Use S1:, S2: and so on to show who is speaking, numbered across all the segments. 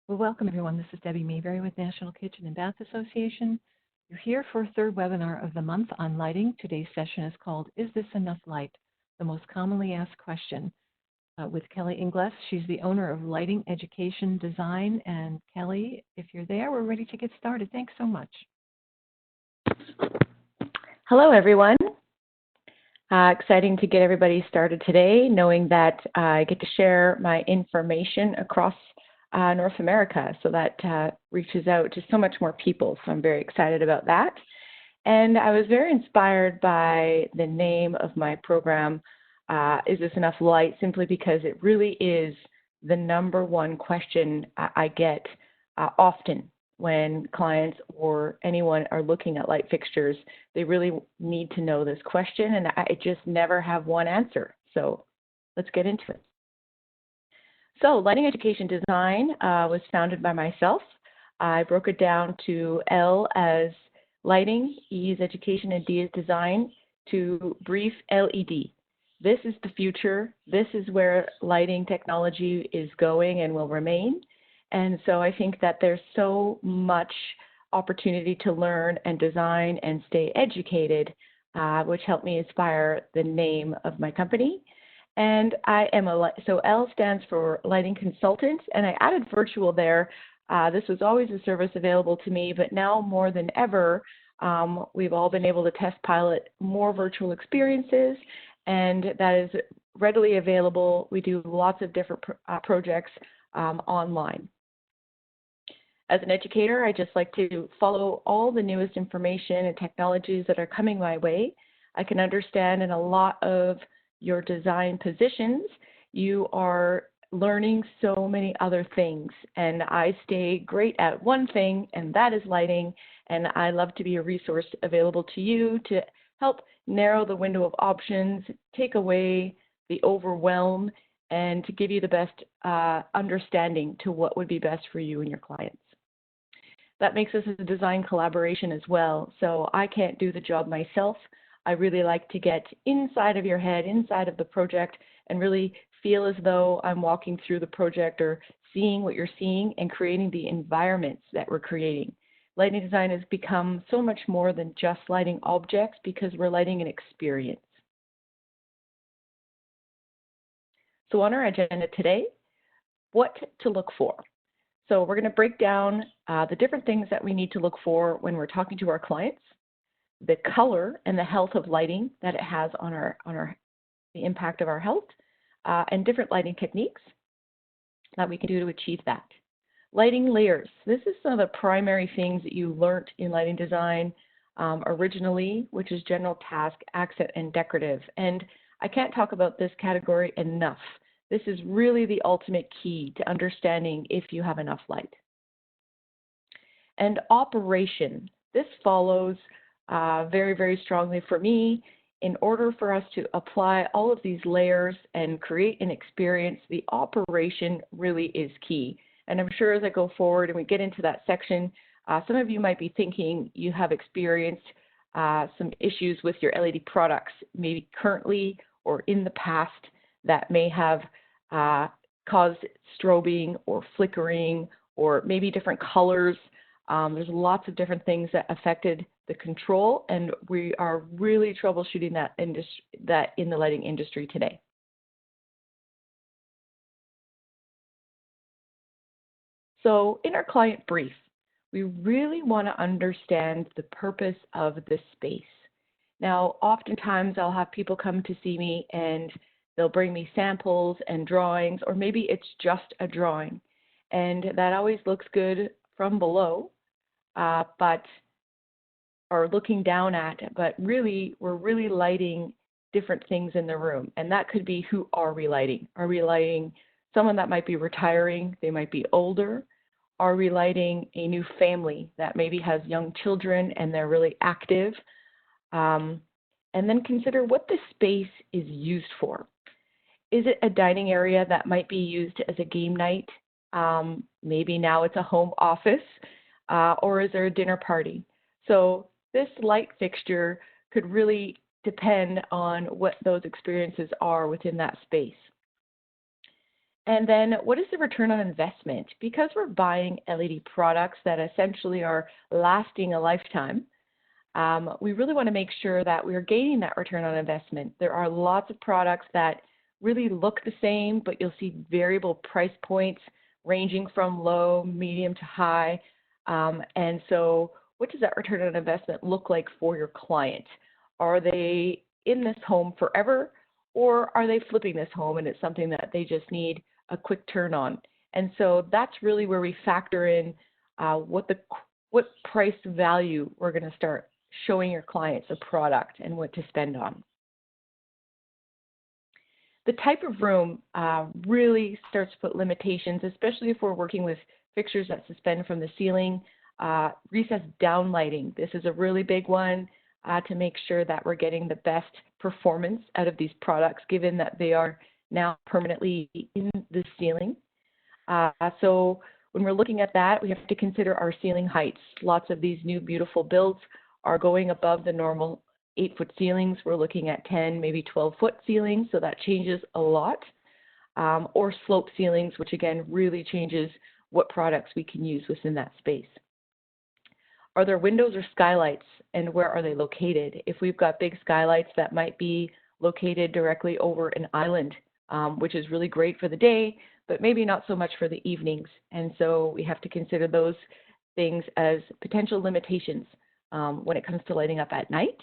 S1: Well, welcome everyone. This is Debbie Mayberry with National Kitchen and Bath Association. You're here for a third webinar of the month on lighting. Today's session is called, Is This Enough Light? The most commonly asked question with Kelly Ingles. She's the owner of Lighting Education Design. And Kelly, if you're there, we're ready to get started. Thanks so much.
S2: Hello, everyone. Exciting to get everybody started today, knowing that I get to share my information across North America, so that reaches out to so much more people. So I'm very excited about that. And I was very inspired by the name of my program, Is This Enough Light? Simply because it really is the number one question I get often when clients or anyone are looking at light fixtures. They really need to know this question, and I just never have one answer. So let's get into it. So Lighting Education Design was founded by myself. I broke it down to L as lighting, E is education, and D is design, to brief LED. This is the future. This is where lighting technology is going and will remain. And so I think that there's so much opportunity to learn and design and stay educated, which helped me inspire the name of my company. And I am so L stands for lighting consultant, and I added virtual there. This was always a service available to me, but now more than ever, we've all been able to test pilot more virtual experiences, and that is readily available. We do lots of different projects online. As an educator, I just like to follow all the newest information and technologies that are coming my way. I can understand in a lot of your design positions, you are learning so many other things, and I stay great at one thing, and that is lighting, and I love to be a resource available to you to help narrow the window of options, take away the overwhelm, and to give you the best understanding to what would be best for you and your clients. That makes us a design collaboration as well, so I can't do the job myself. I really like to get inside of your head, inside of the project, and really feel as though I'm walking through the project or seeing what you're seeing and creating the environments that we're creating. Lighting design has become so much more than just lighting objects because we're lighting an experience. So on our agenda today, what to look for. So we're going to break down the different things that we need to look for when we're talking to our clients, the color and the health of lighting that it has on the impact of our health, and different lighting techniques that we can do to achieve that. Lighting layers. This is some of the primary things that you learned in lighting design originally, which is general, task, accent, and decorative. And I can't talk about this category enough. This is really the ultimate key to understanding if you have enough light. And operation. This follows very, very strongly for me. In order for us to apply all of these layers and create an experience, the operation really is key. And I'm sure as I go forward and we get into that section, some of you might be thinking you have experienced some issues with your LED products, maybe currently or in the past, that may have caused strobing or flickering or maybe different colors. There's lots of different things that affected the control, and we are really troubleshooting that in the lighting industry today. So in our client brief, we really want to understand the purpose of the space. Now, oftentimes I'll have people come to see me and they'll bring me samples and drawings, or maybe it's just a drawing. And that always looks good from below, or looking down at, but really, we're really lighting different things in the room. And that could be, who are we lighting? Are we lighting someone that might be retiring? They might be older. Are we lighting a new family that maybe has young children and they're really active? And then consider what the space is used for. Is it a dining area that might be used as a game night? Maybe now it's a home office, or is there a dinner party? So this light fixture could really depend on what those experiences are within that space. And then what is the return on investment? Because we're buying LED products that essentially are lasting a lifetime, we really want to make sure that we are gaining that return on investment. There are lots of products that really look the same, but you'll see variable price points ranging from low, medium to high. And so what does that return on investment look like for your client? Are they in this home forever, or are they flipping this home and it's something that they just need a quick turn on? And so that's really where we factor in what price value we're going to start showing your clients a product and what to spend on. The type of room really starts to put limitations, especially if we're working with fixtures that suspend from the ceiling. Recessed downlighting, this is a really big one to make sure that we're getting the best performance out of these products, given that they are now permanently in the ceiling. So when we're looking at that, we have to consider our ceiling heights. Lots of these new beautiful builds are going above the normal 8-foot ceilings. We're looking at 10, maybe 12-foot ceilings, so that changes a lot. Or slope ceilings, which again really changes what products we can use within that space. Are there windows or skylights, and where are they located? If we've got big skylights that might be located directly over an island, which is really great for the day, but maybe not so much for the evenings. And so we have to consider those things as potential limitations when it comes to lighting up at night.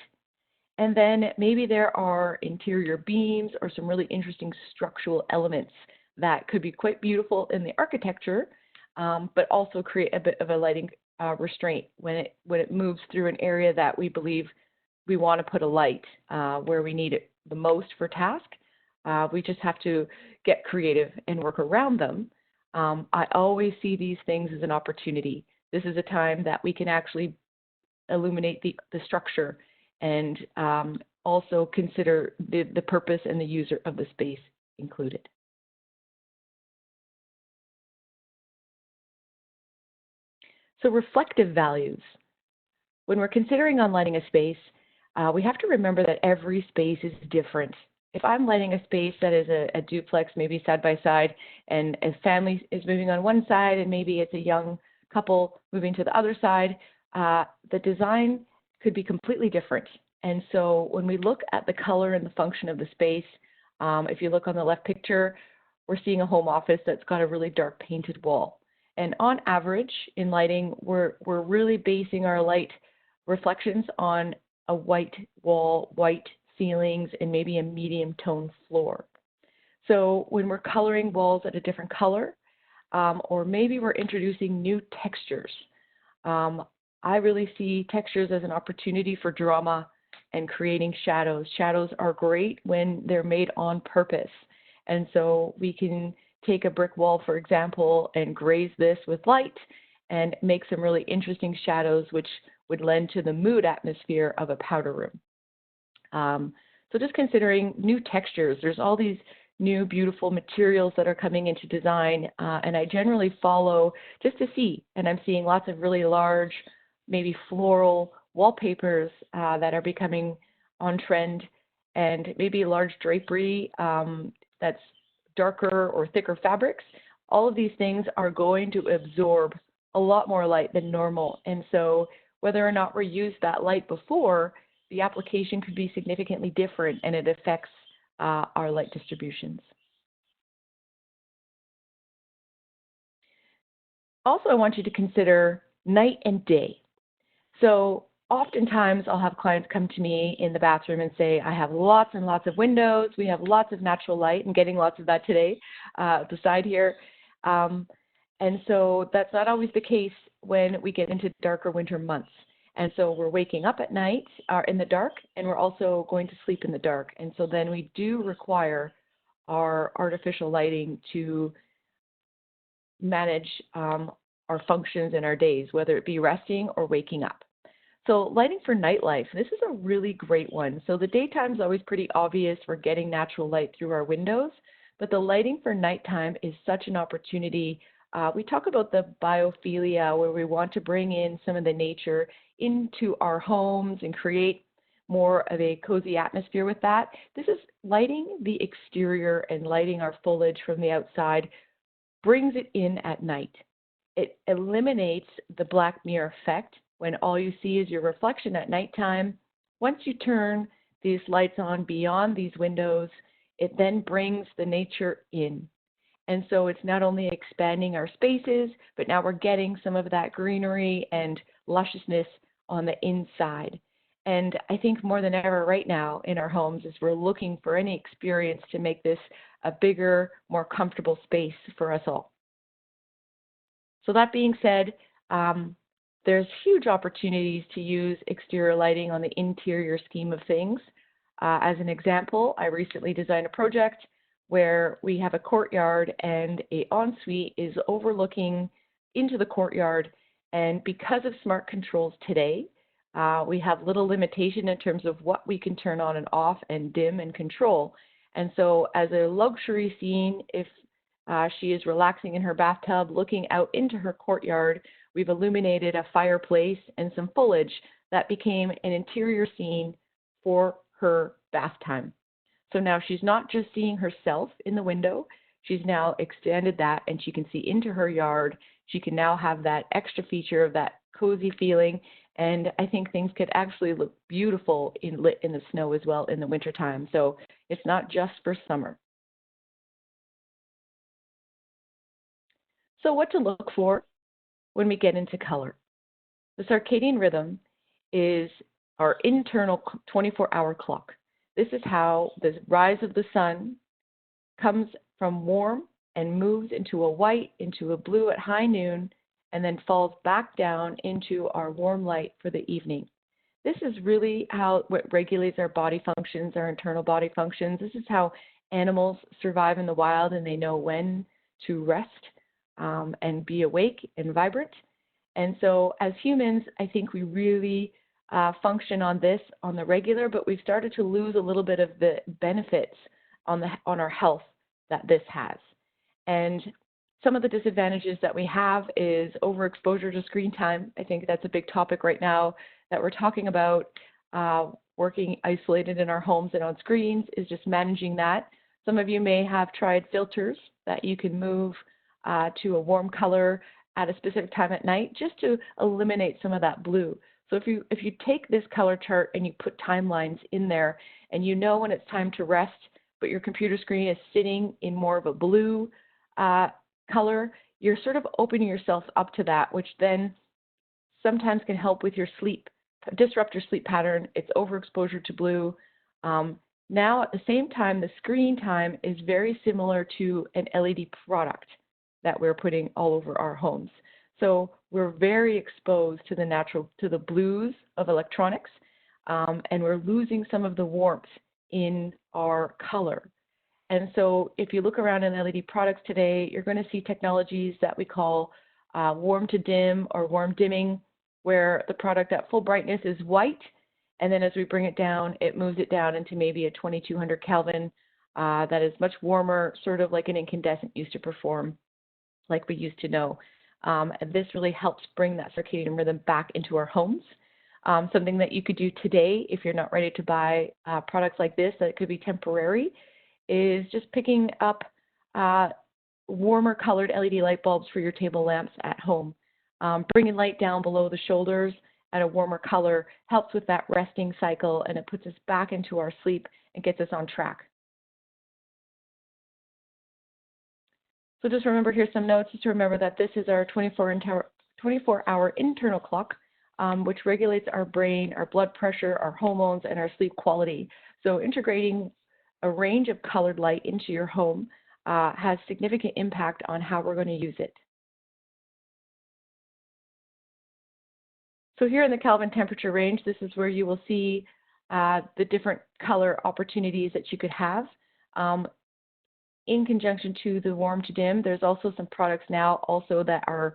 S2: And then maybe there are interior beams or some really interesting structural elements that could be quite beautiful in the architecture, but also create a bit of a lighting restraint when it moves through an area that we believe we want to put a light where we need it the most for task. We just have to get creative and work around them. I always see these things as an opportunity. This is a time that we can actually illuminate the structure and also consider the purpose and the user of the space included. So reflective values. When we're considering on lighting a space, we have to remember that every space is different. If I'm lighting a space that is a duplex, maybe side by side, and a family is moving on one side and maybe it's a young couple moving to the other side, the design could be completely different. And so when we look at the color and the function of the space, if you look on the left picture, we're seeing a home office that's got a really dark painted wall. And on average, in lighting, we're really basing our light reflections on a white wall, white ceilings, and maybe a medium tone floor. So when we're coloring walls at a different color, or maybe we're introducing new textures, I really see textures as an opportunity for drama and creating shadows. Shadows are great when they're made on purpose. And so we can take a brick wall, for example, and graze this with light and make some really interesting shadows, which would lend to the mood atmosphere of a powder room. So just considering new textures, there's all these new beautiful materials that are coming into design, and I generally follow just to see, and I'm seeing lots of really large, maybe floral wallpapers that are becoming on trend, and maybe large drapery that's darker or thicker fabrics. All of these things are going to absorb a lot more light than normal. And so whether or not we used that light before, the application could be significantly different, and it affects our light distributions. Also, I want you to consider night and day. So oftentimes I'll have clients come to me in the bathroom and say, I have lots and lots of windows, we have lots of natural light, and getting lots of that today beside here. And so that's not always the case when we get into darker winter months. And so we're waking up at night in the dark, and we're also going to sleep in the dark. And so then we do require our artificial lighting to manage our functions in our days, whether it be resting or waking up. So lighting for nightlife, this is a really great one. So the daytime is always pretty obvious. We're getting natural light through our windows, but the lighting for nighttime is such an opportunity. We talk about the biophilia, where we want to bring in some of the nature into our homes and create more of a cozy atmosphere with that. This is lighting the exterior and lighting our foliage from the outside, brings it in at night. It eliminates the black mirror effect when all you see is your reflection at nighttime. Once you turn these lights on beyond these windows, it then brings the nature in. And so it's not only expanding our spaces, but now we're getting some of that greenery and lusciousness on the inside. And I think more than ever right now in our homes is we're looking for any experience to make this a bigger, more comfortable space for us all. So that being said, there's huge opportunities to use exterior lighting on the interior scheme of things. As an example, I recently designed a project where we have a courtyard and an ensuite is overlooking into the courtyard. And because of smart controls today, we have little limitation in terms of what we can turn on and off and dim and control. And so as a luxury scene, if she is relaxing in her bathtub, looking out into her courtyard, we've illuminated a fireplace and some foliage that became an interior scene for her bath time. So now she's not just seeing herself in the window, she's now extended that and she can see into her yard. She can now have that extra feature of that cozy feeling. And I think things could actually look beautiful lit in the snow as well in the wintertime. So it's not just for summer. So what to look for when we get into color? The circadian rhythm is our internal 24-hour clock. This is how the rise of the sun comes from warm and moves into a white, into a blue at high noon, and then falls back down into our warm light for the evening. This is really what regulates our body functions, our internal body functions. This is how animals survive in the wild, and they know when to rest and be awake and vibrant. And so as humans, I think we really function on this on the regular, but we've started to lose a little bit of the benefits on our health that this has. And some of the disadvantages that we have is overexposure to screen time. I think that's a big topic right now that we're talking about. Working isolated in our homes and on screens is just managing that. Some of you may have tried filters that you can move to a warm color at a specific time at night just to eliminate some of that blue. So if you take this color chart and you put timelines in there and you know when it's time to rest, but your computer screen is sitting in more of a blue color, you're sort of opening yourself up to that, which then sometimes can help with your sleep, disrupt your sleep pattern. It's overexposure to blue. Now at the same time, the screen time is very similar to an LED product that we're putting all over our homes. So we're very exposed to the blues of electronics, and we're losing some of the warmth in our color. And so if you look around in LED products today, you're going to see technologies that we call warm to dim or warm dimming, where the product at full brightness is white, and then as we bring it down, it moves it down into maybe a 2200 Kelvin that is much warmer, sort of like an incandescent used to perform, like we used to know. And this really helps bring that circadian rhythm back into our homes. Something that you could do today, if you're not ready to buy products like this, that it could be temporary, is just picking up warmer colored LED light bulbs for your table lamps at home. Bringing light down below the shoulders at a warmer color helps with that resting cycle, and it puts us back into our sleep and gets us on track. So just remember, here's some notes, just to remember that this is our 24-hour internal clock, which regulates our brain, our blood pressure, our hormones, and our sleep quality. So integrating a range of colored light into your home has significant impact on how we're going to use it. So here in the Kelvin temperature range, this is where you will see the different color opportunities that you could have. In conjunction to the warm to dim, there's also some products now also that are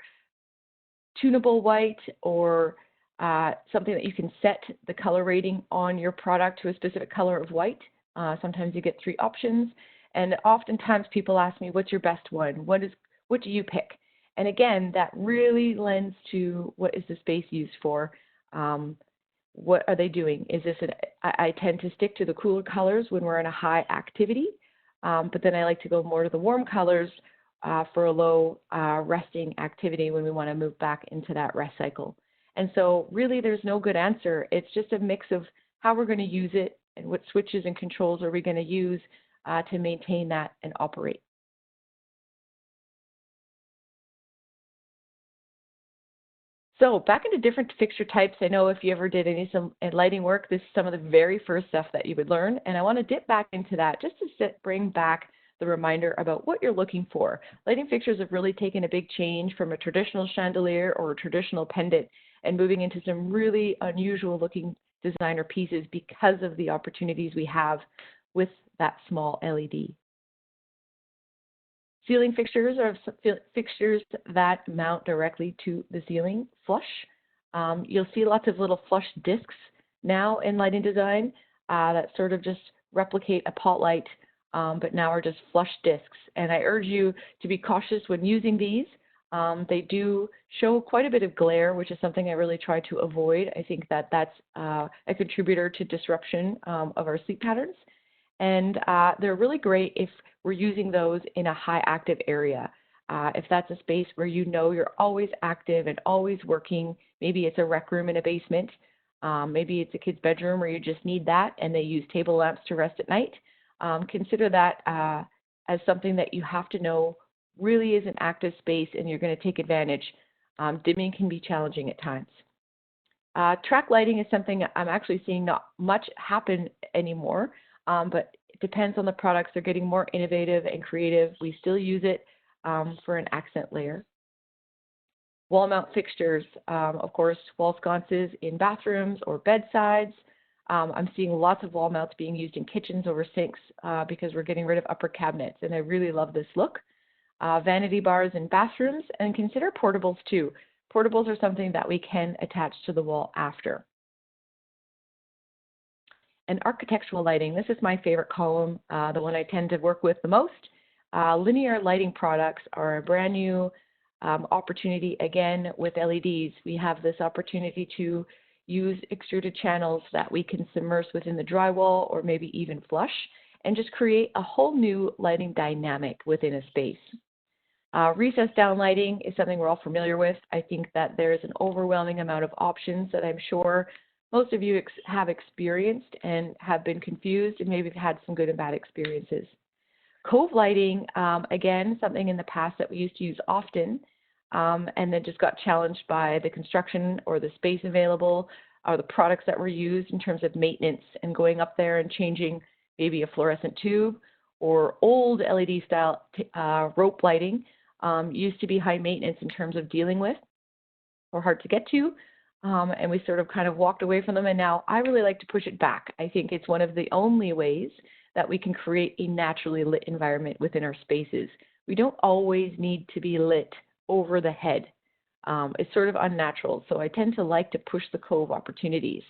S2: tunable white, or something that you can set the color rating on your product to a specific color of white. Sometimes you get 3 options, and oftentimes people ask me, what's your best one? What do you pick? And again, that really lends to what is the space used for. what are they doing? Is this I tend to stick to the cooler colors when we're in a high activity, but then I like to go more to the warm colors for a low resting activity when we want to move back into that rest cycle. And so really there's no good answer. It's just a mix of how we're going to use it and what switches and controls are we going to use to maintain that and operate. So back into different fixture types. I know if you ever did some lighting work, this is some of the very first stuff that you would learn. And I want to dip back into that just to bring back the reminder about what you're looking for. Lighting fixtures have really taken a big change from a traditional chandelier or a traditional pendant and moving into some really unusual looking designer pieces because of the opportunities we have with that small LED. Ceiling fixtures are fixtures that mount directly to the ceiling flush. You'll see lots of little flush discs now in lighting design that sort of just replicate a pot light, but now are just flush discs. And I urge you to be cautious when using these. They do show quite a bit of glare, which is something I really try to avoid. I think that that's a contributor to disruption of our sleep patterns. And they're really great if we're using those in a high active area. If that's a space where you know you're always active and always working, maybe it's a rec room in a basement, maybe it's a kid's bedroom where you just need that and they use table lamps to rest at night. Consider that as something that you have to know really is an active space and you're going to take advantage. Dimming can be challenging at times. Track lighting is something I'm actually seeing not much happen anymore. But it depends on the products. They're getting more innovative and creative. We still use it for an accent layer. Wall mount fixtures, of course, wall sconces in bathrooms or bedsides. I'm seeing lots of wall mounts being used in kitchens over sinks because we're getting rid of upper cabinets, and I really love this look. Vanity bars in bathrooms, and consider portables too. Portables are something that we can attach to the wall after. And architectural lighting, this is my favorite column, the one I tend to work with the most. Linear lighting products are a brand new opportunity. Again, with LEDs, we have this opportunity to use extruded channels that we can submerge within the drywall or maybe even flush and just create a whole new lighting dynamic within a space. Recessed down lighting is something we're all familiar with. I think that there's an overwhelming amount of options that I'm sure most of you have experienced and have been confused and maybe have had some good and bad experiences. Cove lighting, again, something in the past that we used to use often and then just got challenged by the construction or the space available or the products that were used in terms of maintenance and going up there and changing maybe a fluorescent tube or old LED style rope lighting used to be high maintenance in terms of dealing with or hard to get to. And we sort of kind of walked away from them. And now I really like to push it back. I think it's one of the only ways that we can create a naturally lit environment within our spaces. We don't always need to be lit over the head. It's sort of unnatural. So I tend to like to push the cove opportunities.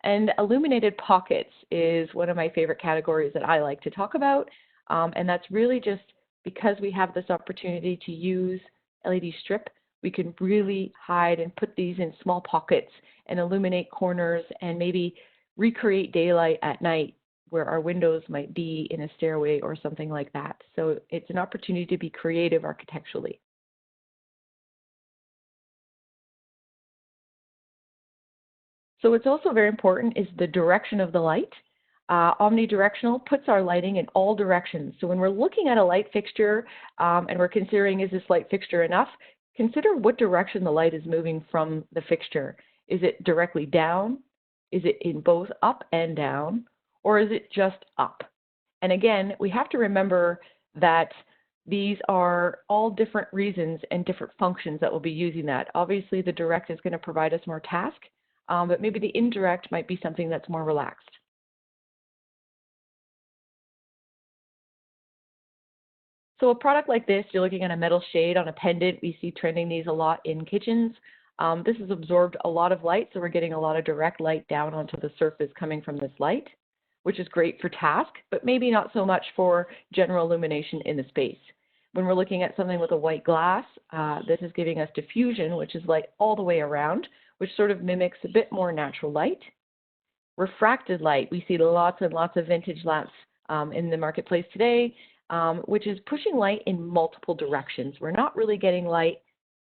S2: And illuminated pockets is one of my favorite categories that I like to talk about. And that's really just because we have this opportunity to use LED strip, we can really hide and put these in small pockets and illuminate corners and maybe recreate daylight at night where our windows might be in a stairway or something like that. So it's an opportunity to be creative architecturally. So what's also very important is the direction of the light. Omnidirectional puts our lighting in all directions. So when we're looking at a light fixture and we're considering, is this light fixture enough? Consider what direction the light is moving from the fixture. Is it directly down? Is it in both up and down? Or is it just up? And again, we have to remember that these are all different reasons and different functions that we'll be using that. Obviously, the direct is going to provide us more task, but maybe the indirect might be something that's more relaxed. So a product like this, you're looking at a metal shade on a pendant. We see trending these a lot in kitchens. This has absorbed a lot of light, so we're getting a lot of direct light down onto the surface coming from this light, which is great for task, but maybe not so much for general illumination in the space. When we're looking at something with a white glass, this is giving us diffusion, which is light all the way around, which sort of mimics a bit more natural light. Refracted light, we see lots and lots of vintage lamps in the marketplace today, which is pushing light in multiple directions. We're not really getting light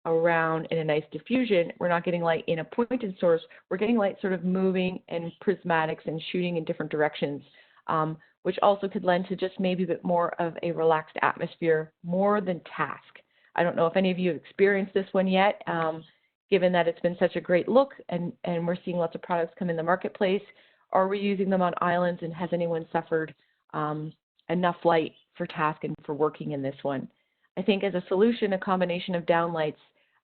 S2: around in a nice diffusion. We're not getting light in a pointed source. We're getting light sort of moving in prismatics and shooting in different directions, which also could lend to just maybe a bit more of a relaxed atmosphere, more than task. I don't know if any of you have experienced this one yet, given that it's been such a great look and we're seeing lots of products come in the marketplace. Are we using them on islands, and has anyone suffered enough light for task and for working in this one? I think as a solution, a combination of downlights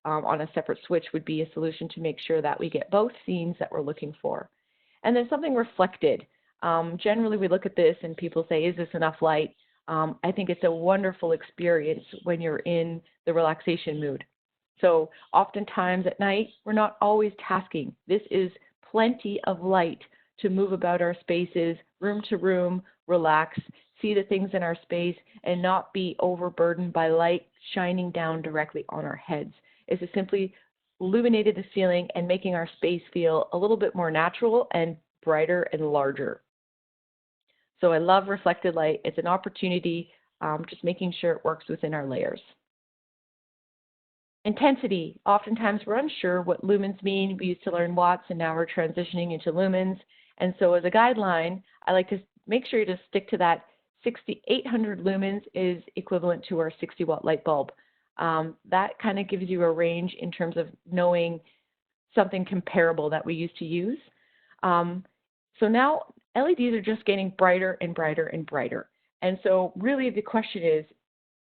S2: on a separate switch would be a solution to make sure that we get both scenes that we're looking for. And then something reflected. Generally, we look at this and people say, is this enough light? I think it's a wonderful experience when you're in the relaxation mood. So oftentimes at night, we're not always tasking. This is plenty of light to move about our spaces, room to room, relax, see the things in our space, and not be overburdened by light shining down directly on our heads. It's to simply illuminated the ceiling and making our space feel a little bit more natural and brighter and larger. So I love reflected light. It's an opportunity, just making sure it works within our layers. Intensity. Oftentimes we're unsure what lumens mean. We used to learn watts and now we're transitioning into lumens. And so as a guideline, I like to make sure you just stick to that 800 lumens is equivalent to our 60 watt light bulb. That kind of gives you a range in terms of knowing something comparable that we used to use. So now LEDs are just getting brighter and brighter and brighter. And so really the question is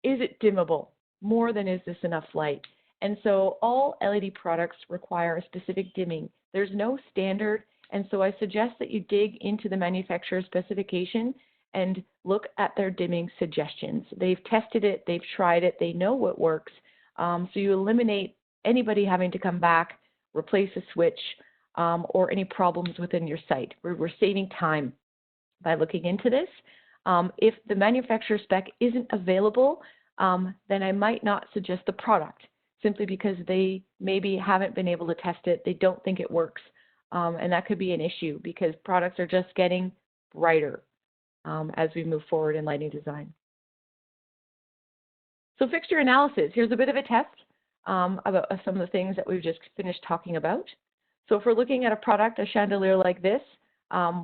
S2: it dimmable? More than is this enough light? And so all LED products require a specific dimming. There's no standard, and so I suggest that you dig into the manufacturer's specification and look at their dimming suggestions. They've tested it, they've tried it, they know what works. So you eliminate anybody having to come back, replace a switch, or any problems within your site. We're saving time by looking into this. If the manufacturer spec isn't available, then I might not suggest the product, simply because they maybe haven't been able to test it, they don't think it works. And that could be an issue because products are just getting brighter as we move forward in lighting design. So fixture analysis, here's a bit of a test about some of the things that we've just finished talking about. So if we're looking at a product, a chandelier like this,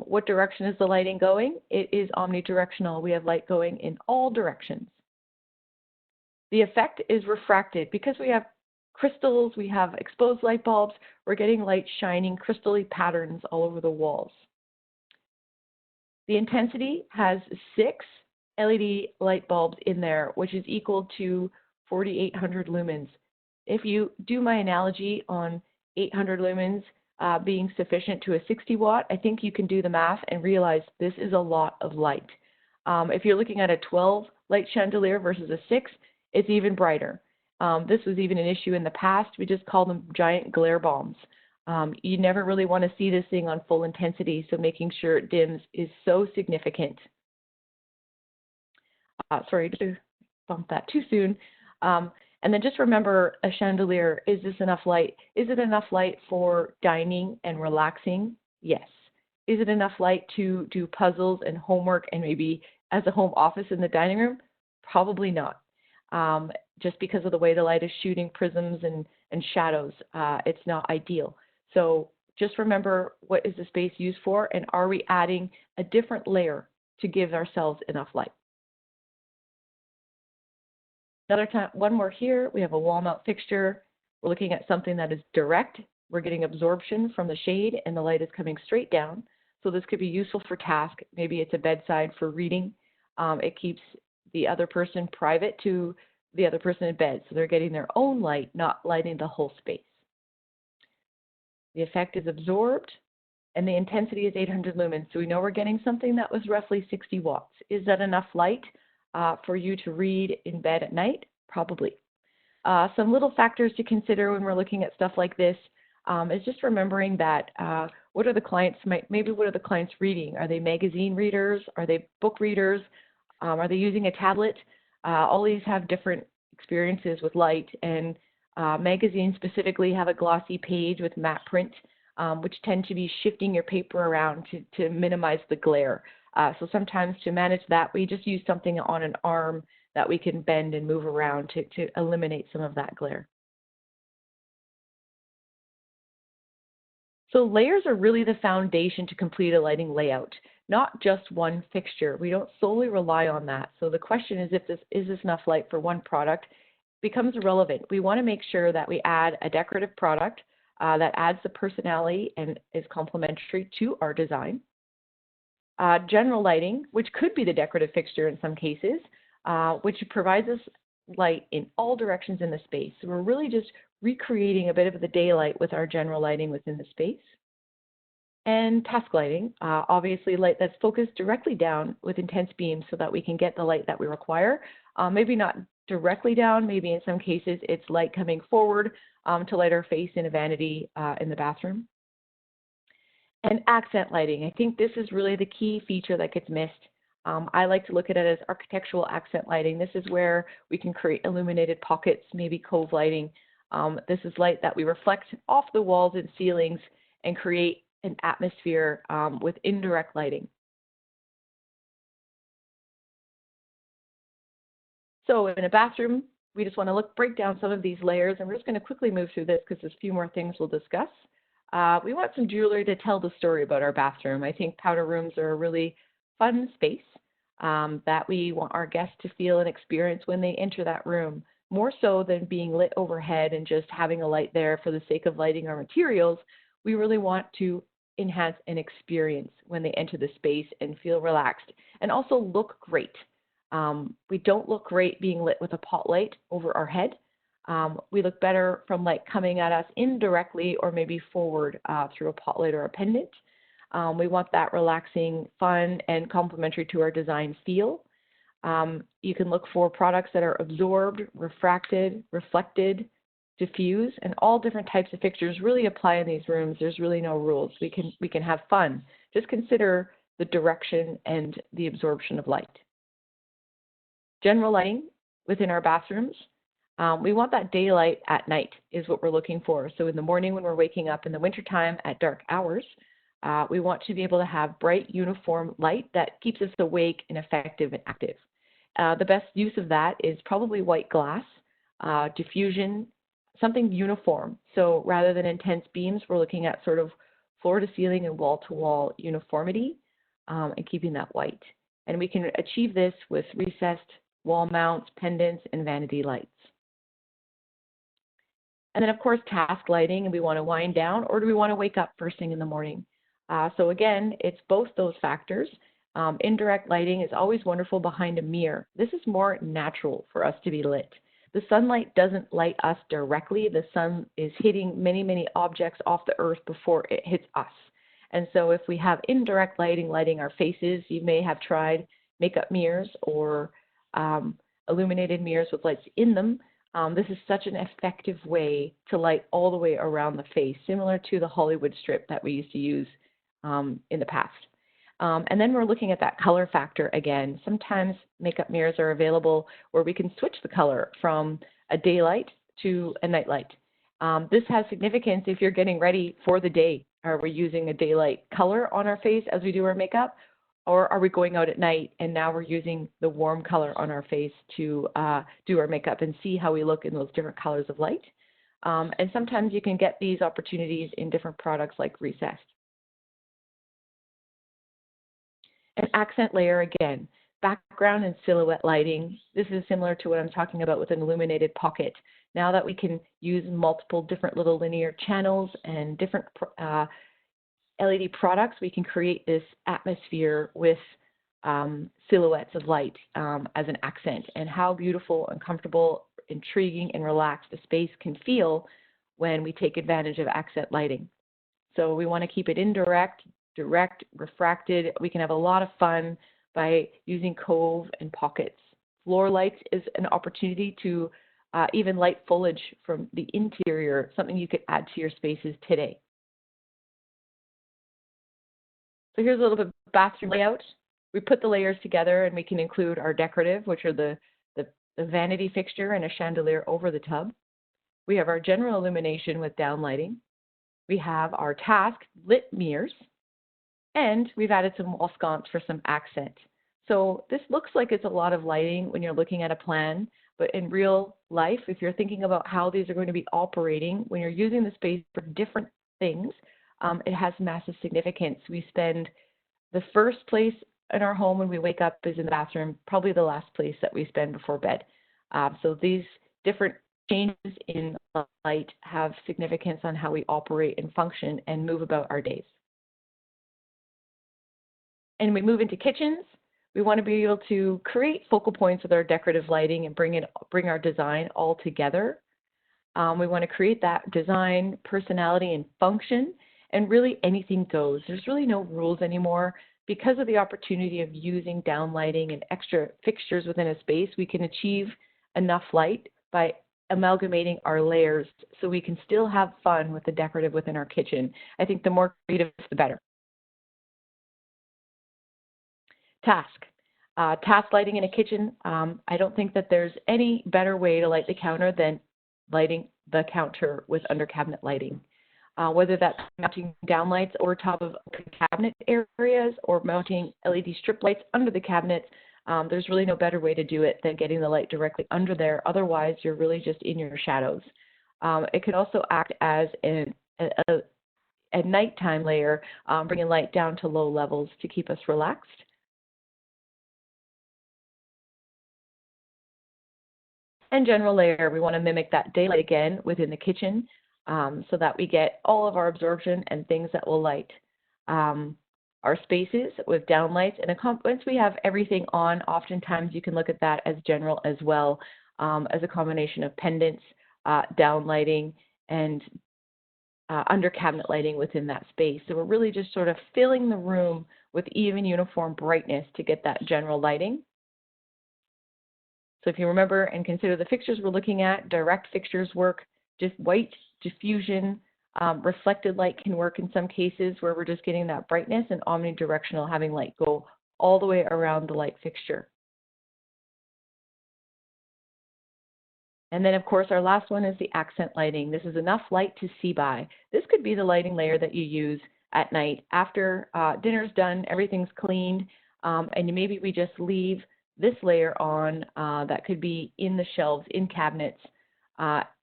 S2: what direction is the lighting going? It is omnidirectional. We have light going in all directions. The effect is refracted. Because we have crystals, we have exposed light bulbs, we're getting light shining crystally patterns all over the walls. The intensity has 6 LED light bulbs in there, which is equal to 4,800 lumens. If you do my analogy on 800 lumens being sufficient to a 60 watt, I think you can do the math and realize this is a lot of light. If you're looking at a 12 light chandelier versus a 6, it's even brighter. This was even an issue in the past. We just call them giant glare bombs. You never really want to see this thing on full intensity, so making sure it dims is so significant. Sorry to bump that too soon. And then just remember a chandelier, is this enough light? Is it enough light for dining and relaxing? Yes. Is it enough light to do puzzles and homework and maybe as a home office in the dining room? Probably not. Just because of the way the light is shooting prisms and shadows, it's not ideal. So just remember, what is the space used for, and are we adding a different layer to give ourselves enough light? Another time, one more here, we have a wall mount fixture. We're looking at something that is direct. We're getting absorption from the shade and the light is coming straight down. So this could be useful for task. Maybe it's a bedside for reading. It keeps the other person private to the other person in bed. So they're getting their own light, not lighting the whole space. The effect is absorbed and the intensity is 800 lumens. So we know we're getting something that was roughly 60 watts. Is that enough light for you to read in bed at night? Probably. Some little factors to consider when we're looking at stuff like this is just remembering that what are the clients, maybe what are the clients reading? Are they magazine readers? Are they book readers? Are they using a tablet? All these have different experiences with light, and magazines specifically have a glossy page with matte print. which tend to be shifting your paper around to minimize the glare. So sometimes to manage that, we just use something on an arm that we can bend and move around to eliminate some of that glare. So layers are really the foundation to complete a lighting layout, not just one fixture. We don't solely rely on that. So the question is, is this enough light for one product becomes irrelevant. We want to make sure that we add a decorative product that adds the personality and is complementary to our design. General lighting, which could be the decorative fixture in some cases, which provides us light in all directions in the space. So we're really just recreating a bit of the daylight with our general lighting within the space. And task lighting, obviously light that's focused directly down with intense beams so that we can get the light that we require. Maybe not directly down, maybe in some cases it's light coming forward to light our face in a vanity in the bathroom. And accent lighting, I think this is really the key feature that gets missed. I like to look at it as architectural accent lighting. This is where we can create illuminated pockets, maybe cove lighting. This is light that we reflect off the walls and ceilings and create an atmosphere with indirect lighting. So in a bathroom, we just want to break down some of these layers, and we're just going to quickly move through this because there's a few more things we'll discuss. We want some jewelry to tell the story about our bathroom. I think powder rooms are a really fun space that we want our guests to feel and experience when they enter that room, more so than being lit overhead and just having a light there for the sake of lighting our materials. We really want to enhance an experience when they enter the space and feel relaxed and also look great. We don't look great being lit with a pot light over our head. We look better from light coming at us indirectly or maybe forward through a pot light or a pendant. We want that relaxing, fun, and complementary to our design feel. You can look for products that are absorbed, refracted, reflected, diffuse, and all different types of fixtures really apply in these rooms. There's really no rules. We can have fun. Just consider the direction and the absorption of light. General lighting within our bathrooms. We want that daylight at night is what we're looking for. So in the morning when we're waking up, in the wintertime at dark hours, we want to be able to have bright, uniform light that keeps us awake and effective and active. The best use of that is probably white glass, diffusion, something uniform. So rather than intense beams, we're looking at sort of floor to ceiling and wall to wall uniformity and keeping that white. And we can achieve this with recessed wall mounts, pendants, and vanity lights. And then, of course, task lighting, and we want to wind down, or do we want to wake up first thing in the morning? So again, it's both those factors. Indirect lighting is always wonderful behind a mirror. This is more natural for us to be lit. The sunlight doesn't light us directly. The sun is hitting many, many objects off the earth before it hits us. And so if we have indirect lighting lighting our faces, you may have tried makeup mirrors or illuminated mirrors with lights in them. This is such an effective way to light all the way around the face, similar to the Hollywood strip that we used to use in the past. And then we're looking at that color factor again. Sometimes makeup mirrors are available where we can switch the color from a daylight to a nightlight. This has significance if you're getting ready for the day. Are we using a daylight color on our face as we do our makeup? Or are we going out at night and now we're using the warm color on our face to do our makeup and see how we look in those different colors of light? And sometimes you can get these opportunities in different products like recessed. An accent layer again, background and silhouette lighting. This is similar to what I'm talking about with an illuminated pocket. Now that we can use multiple different little linear channels and different LED products, we can create this atmosphere with silhouettes of light as an accent, and how beautiful and comfortable, intriguing, and relaxed the space can feel when we take advantage of accent lighting. So we want to keep it indirect, direct, refracted. We can have a lot of fun by using cove and pockets. Floor lights is an opportunity to even light foliage from the interior, something you could add to your spaces today. So here's a little bit of bathroom layout. We put the layers together and we can include our decorative, which are the vanity fixture and a chandelier over the tub. We have our general illumination with downlighting. We have our task lit mirrors, and we've added some wall sconce for some accent. So this looks like it's a lot of lighting when you're looking at a plan, but in real life, if you're thinking about how these are going to be operating, when you're using the space for different things, it has massive significance. We spend the first place in our home when we wake up is in the bathroom, probably the last place that we spend before bed. So these different changes in light have significance on how we operate and function and move about our days. And we move into kitchens. We want to be able to create focal points with our decorative lighting and bring our design all together. We want to create that design, personality, and function, and really anything goes. There's really no rules anymore. Because of the opportunity of using downlighting and extra fixtures within a space, we can achieve enough light by amalgamating our layers so we can still have fun with the decorative within our kitchen. I think the more creative, the better. Task. Task lighting in a kitchen. I don't think that there's any better way to light the counter than lighting the counter with under cabinet lighting. Whether that's mounting downlights over top of cabinet areas or mounting LED strip lights under the cabinets, there's really no better way to do it than getting the light directly under there. Otherwise, you're really just in your shadows. It could also act as a nighttime layer, bringing light down to low levels to keep us relaxed. And general layer, we want to mimic that daylight again within the kitchen so that we get all of our absorption and things that will light our spaces with downlights. And once we have everything on, oftentimes you can look at that as general as well, as a combination of pendants, downlighting, and under cabinet lighting within that space. So we're really just sort of filling the room with even uniform brightness to get that general lighting. So if you remember and consider the fixtures we're looking at, direct fixtures work, just white, diffusion, reflected light can work in some cases where we're just getting that brightness, and omnidirectional, having light go all the way around the light fixture. And then, of course, our last one is the accent lighting. This is enough light to see by. This could be the lighting layer that you use at night after dinner's done, everything's cleaned, and maybe we just leave this layer on that could be in the shelves, in cabinets.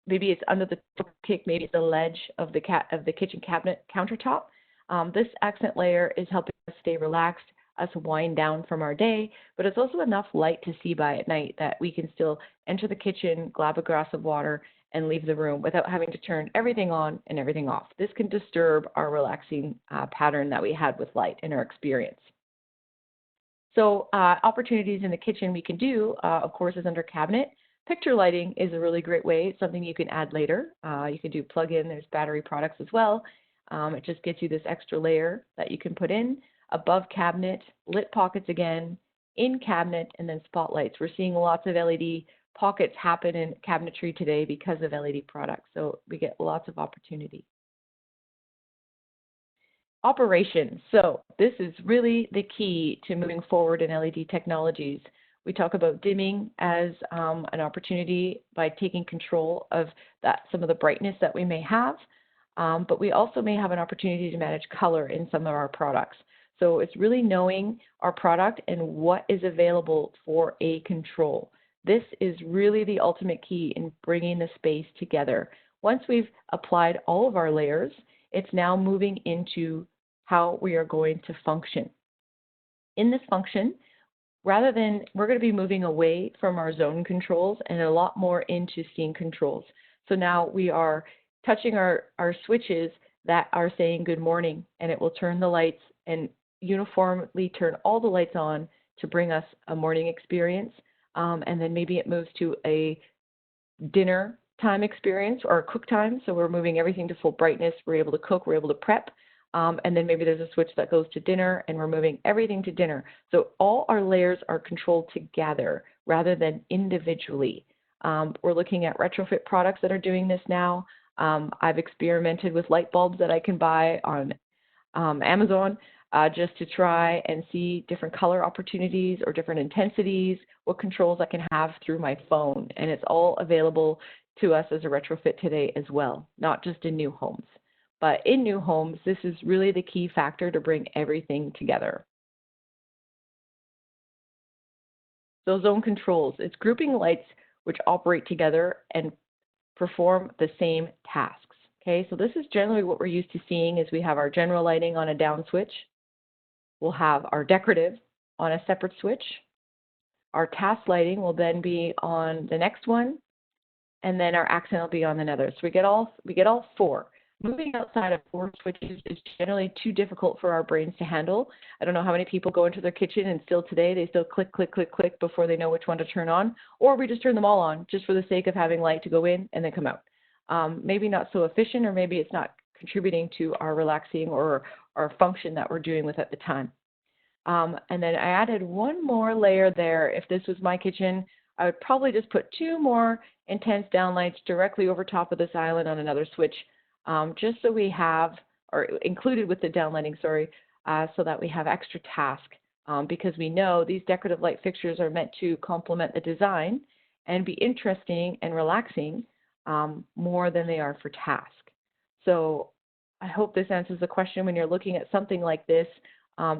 S2: Maybe it's under the kick, maybe it's the ledge of the kitchen cabinet countertop. This accent layer is helping us stay relaxed, us wind down from our day, but it's also enough light to see by at night that we can still enter the kitchen, grab a glass of water, and leave the room without having to turn everything on and everything off. This can disturb our relaxing pattern that we had with light in our experience. So opportunities in the kitchen we can do, of course, is under cabinet. Picture lighting is a really great way. It's something you can add later. You can do plug-in. There's battery products as well. It just gets you this extra layer that you can put in. Above cabinet, lit pockets again, in cabinet, and then spotlights. We're seeing lots of LED pockets happen in cabinetry today because of LED products. So we get lots of opportunity. Operations. So this is really the key to moving forward in LED technologies. We talk about dimming as an opportunity by taking control of some of the brightness that we may have, but we also may have an opportunity to manage color in some of our products. So it's really knowing our product and what is available for a control. This is really the ultimate key in bringing the space together. Once we've applied all of our layers, it's now moving into how we are going to function. In this function, rather than, we're going to be moving away from our zone controls and a lot more into scene controls. So now we are touching our switches that are saying good morning, and it will turn the lights and uniformly turn all the lights on to bring us a morning experience. And then maybe it moves to a dinner time experience or a cook time. So we're moving everything to full brightness. We're able to cook, we're able to prep. And then maybe there's a switch that goes to dinner, and we're moving everything to dinner. So all our layers are controlled together rather than individually. We're looking at retrofit products that are doing this now. I've experimented with light bulbs that I can buy on Amazon just to try and see different color opportunities or different intensities, what controls I can have through my phone. And it's all available to us as a retrofit today as well, not just in new homes. But in new homes, this is really the key factor to bring everything together. So zone controls, it's grouping lights which operate together and perform the same tasks. Okay, so this is generally what we're used to seeing is we have our general lighting on a down switch. We'll have our decorative on a separate switch. Our task lighting will then be on the next one, and then our accent will be on another. So we get all four. Moving outside of 4 switches is generally too difficult for our brains to handle. I don't know how many people go into their kitchen and still today they still click, click, click, click before they know which one to turn on, or we just turn them all on just for the sake of having light to go in and then come out. Maybe not so efficient, or maybe it's not contributing to our relaxing or our function that we're doing with at the time. And then I added one more layer there. If this was my kitchen, I would probably just put 2 more intense downlights directly over top of this island on another switch, just so we have, or included with the downlighting, sorry, so that we have extra task, because we know these decorative light fixtures are meant to complement the design and be interesting and relaxing more than they are for task. So I hope this answers the question when you're looking at something like this.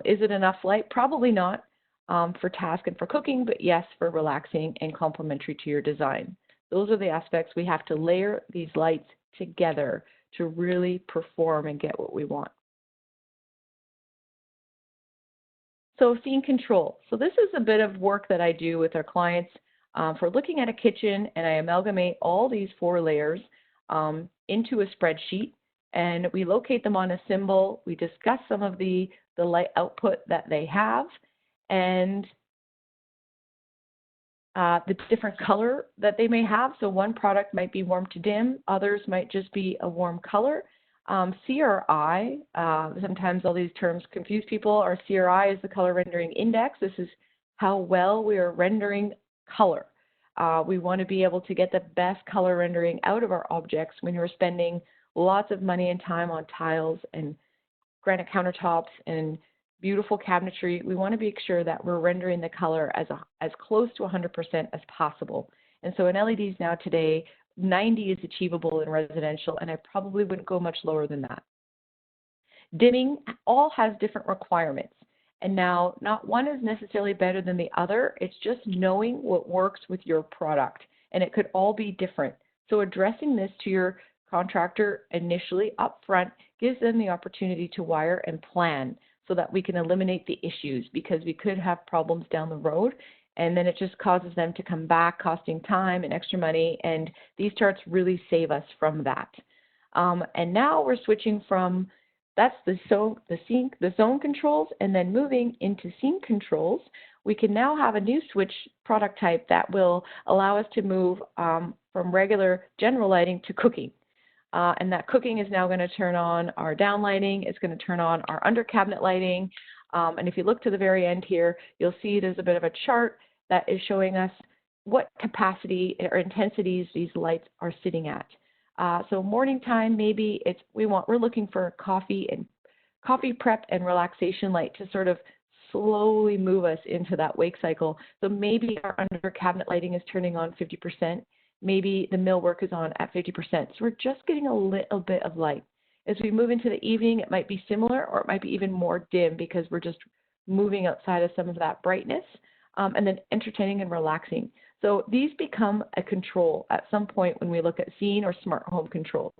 S2: Is it enough light? Probably not for task and for cooking, but yes, for relaxing and complementary to your design. Those are the aspects. We have to layer these lights together to really perform and get what we want. So scene control. So this is a bit of work that I do with our clients for looking at a kitchen, and I amalgamate all these 4 layers into a spreadsheet, and we locate them on a symbol. We discuss some of the light output that they have, and the different color that they may have. So one product might be warm to dim, others might just be a warm color. CRI, sometimes all these terms confuse people. Our CRI is the color rendering index. This is how well we are rendering color. We want to be able to get the best color rendering out of our objects when you're spending lots of money and time on tiles and granite countertops and beautiful cabinetry. We want to make sure that we're rendering the color as close to 100% as possible. And so in LEDs now today, 90 is achievable in residential, and I probably wouldn't go much lower than that. Dimming all has different requirements. And now not one is necessarily better than the other. It's just knowing what works with your product. And it could all be different. So addressing this to your contractor initially up front gives them the opportunity to wire and plan so that we can eliminate the issues, because we could have problems down the road, and then it just causes them to come back costing time and extra money, and these charts really save us from that. And now we're switching from, that's the zone controls, and then moving into scene controls. We can now have a new switch product type that will allow us to move from regular general lighting to cooking. And that cooking is now going to turn on our down lighting. It's going to turn on our under cabinet lighting. And if you look to the very end here, you'll see there's a bit of a chart that is showing us what capacity or intensities these lights are sitting at. So morning time, maybe we're looking for coffee prep and relaxation light to sort of slowly move us into that wake cycle. So maybe our under cabinet lighting is turning on 50%. Maybe the millwork is on at 50%. So we're just getting a little bit of light. As we move into the evening, it might be similar, or it might be even more dim because we're just moving outside of some of that brightness, and then entertaining and relaxing. So these become a control at some point when we look at scene or smart home controls.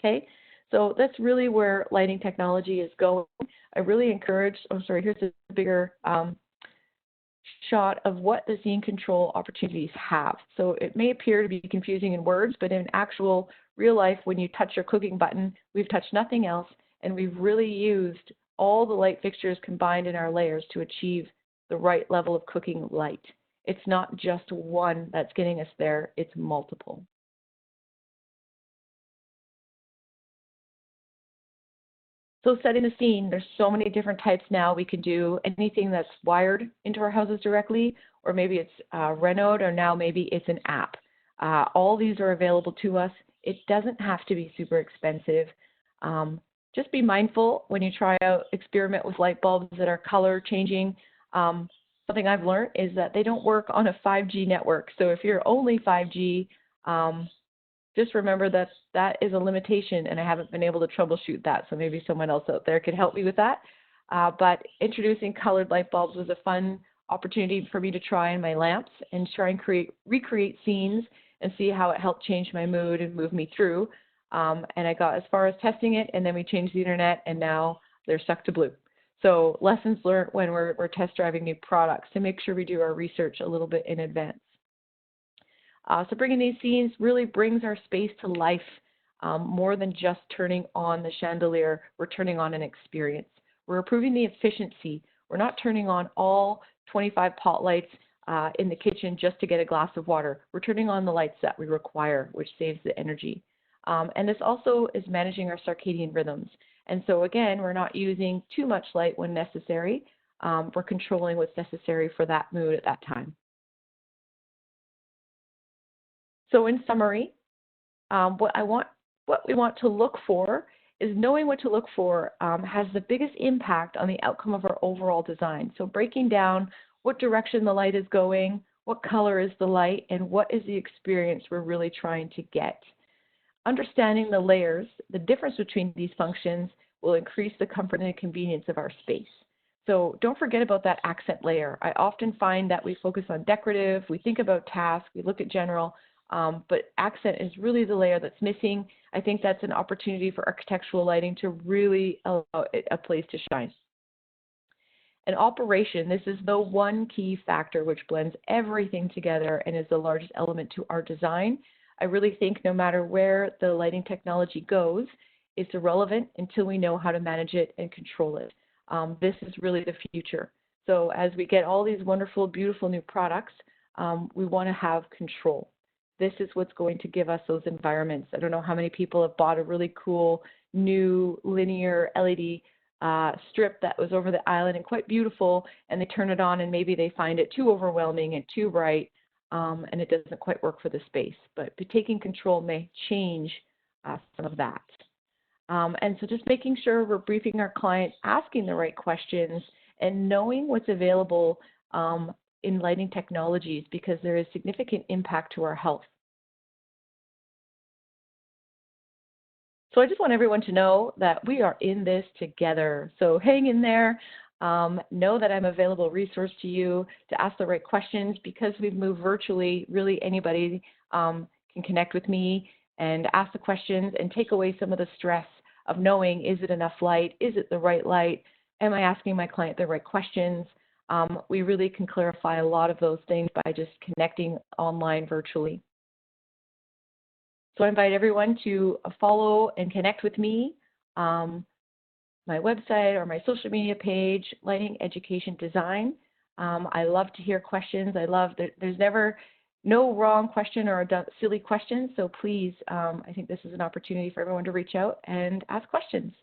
S2: Okay, so that's really where lighting technology is going. I really encourage, here's a bigger shot of what the scene control opportunities have. So it may appear to be confusing in words, but in actual real life, when you touch your cooking button, we've touched nothing else, and we've really used all the light fixtures combined in our layers to achieve the right level of cooking light. It's not just one that's getting us there, it's multiple. So setting the scene, there's so many different types now. We can do anything that's wired into our houses directly, or maybe it's Renault, or now maybe it's an app. All these are available to us. It doesn't have to be super expensive. Just be mindful when you try out, experiment with light bulbs that are color changing. Something I've learned is that they don't work on a 5G network. So if you're only 5G, just remember that that is a limitation, and I haven't been able to troubleshoot that. So maybe someone else out there could help me with that. But introducing colored light bulbs was a fun opportunity for me to try in my lamps and try and recreate scenes and see how it helped change my mood and move me through. And I got as far as testing it, and then we changed the internet, and now they're stuck to blue. So lessons learned when we're test driving new products, to make sure we do our research a little bit in advance. So bringing these scenes really brings our space to life, more than just turning on the chandelier. We're turning on an experience. We're improving the efficiency. We're not turning on all 25 pot lights in the kitchen just to get a glass of water. We're turning on the lights that we require, which saves the energy. And this also is managing our circadian rhythms. And so again, we're not using too much light when necessary. We're controlling what's necessary for that mood at that time. So in summary, what we want to look for is knowing what to look for has the biggest impact on the outcome of our overall design. So breaking down what direction the light is going, what color is the light, and what is the experience we're really trying to get. Understanding the layers, the difference between these functions, will increase the comfort and convenience of our space. So don't forget about that accent layer. I often find that we focus on decorative, we think about task, we look at general, but accent is really the layer that's missing. I think that's an opportunity for architectural lighting to really allow it a place to shine. And operation, this is the one key factor which blends everything together and is the largest element to our design. I really think no matter where the lighting technology goes, it's irrelevant until we know how to manage it and control it. This is really the future. So as we get all these wonderful, beautiful new products, we want to have control. This is what's going to give us those environments. I don't know how many people have bought a really cool new linear LED strip that was over the island and quite beautiful, and they turn it on and maybe they find it too overwhelming and too bright, and it doesn't quite work for the space. But taking control may change some of that. And so just making sure we're briefing our client, asking the right questions, and knowing what's available in lighting technologies, because there is significant impact to our health. So I just want everyone to know that we are in this together. So hang in there. Know that I'm available resource to you to ask the right questions. Because we've moved virtually, really anybody can connect with me and ask the questions and take away some of the stress of knowing, is it enough light? Is it the right light? Am I asking my client the right questions? We really can clarify a lot of those things by just connecting online virtually. So I invite everyone to follow and connect with me, my website or my social media page, Lighting Education Design. I love to hear questions. I love that there's never no wrong question or a silly question. So please, I think this is an opportunity for everyone to reach out and ask questions.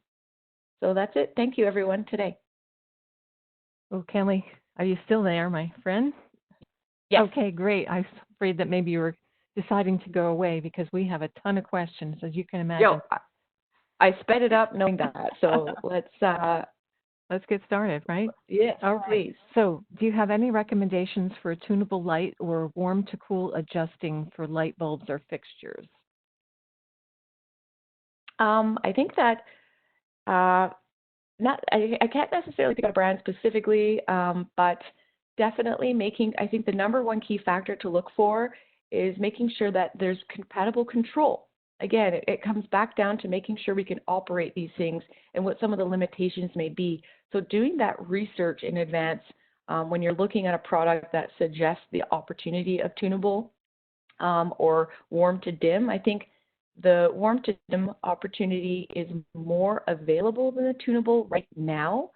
S2: So that's it. Thank you, everyone, today.
S1: Oh, Kelly, are you still there, my friend?
S2: Yes.
S1: Okay, great. I was afraid that maybe you were deciding to go away because we have a ton of questions, as you can imagine.
S2: Yo, I sped it up knowing that. So let's
S1: get started, right?
S2: Yes,
S1: all right. Please. So do you have any recommendations for a tunable light or warm to cool adjusting for light bulbs or fixtures?
S2: I think that I can't necessarily pick a brand specifically, but definitely I think the number one key factor to look for is making sure that there's compatible control. Again, it comes back down to making sure we can operate these things and what some of the limitations may be. So doing that research in advance when you're looking at a product that suggests the opportunity of tunable or warm to dim, I think the warm to dim opportunity is more available than the tunable right now.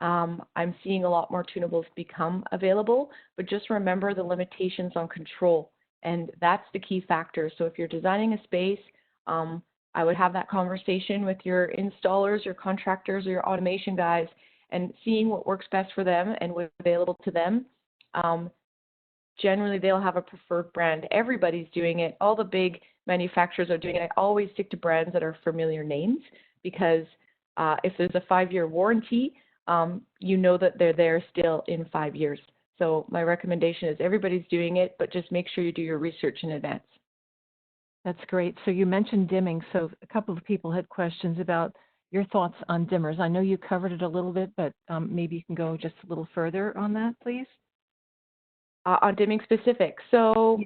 S2: I'm seeing a lot more tunables become available, but just remember the limitations on control. And that's the key factor. So if you're designing a space, I would have that conversation with your installers, your contractors, or your automation guys, and seeing what works best for them and what's available to them. Generally, they'll have a preferred brand. Everybody's doing it. All the big manufacturers are doing it. I always stick to brands that are familiar names, because if there's a 5-year warranty, you know that they're there still in 5 years. So my recommendation is everybody's doing it, but just make sure you do your research in advance.
S1: That's great. So you mentioned dimming. So a couple of people had questions about your thoughts on dimmers. I know you covered it a little bit, but maybe you can go just a little further on that, please.
S2: On dimming specific. So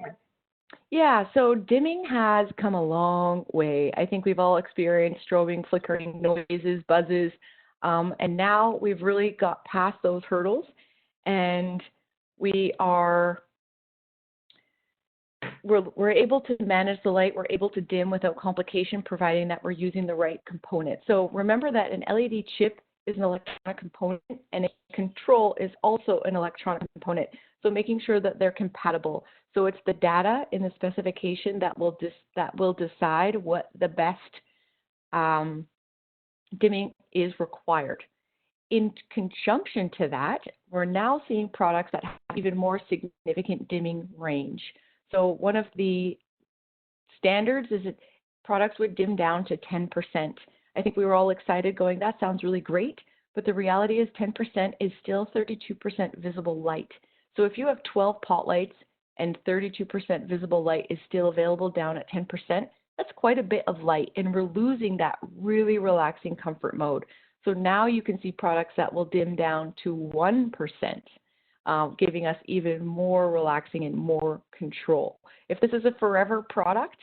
S2: yeah, so dimming has come a long way. I think we've all experienced strobing, flickering, noises, buzzes, and now we've really got past those hurdles, and we are we're able to manage the light. We're able to dim without complication, providing that we're using the right component. So remember that an LED chip is an electronic component, and a control is also an electronic component. So making sure that they're compatible. So it's the data in the specification that will decide what the best dimming is required. In conjunction to that, we're now seeing products that have even more significant dimming range. So one of the standards is that products would dim down to 10%. I think we were all excited going, that sounds really great, but the reality is 10% is still 32% visible light. So if you have 12 pot lights and 32% visible light is still available down at 10%, that's quite a bit of light, and we're losing that really relaxing comfort mode. So now you can see products that will dim down to 1%, giving us even more relaxing and more control. If this is a forever product,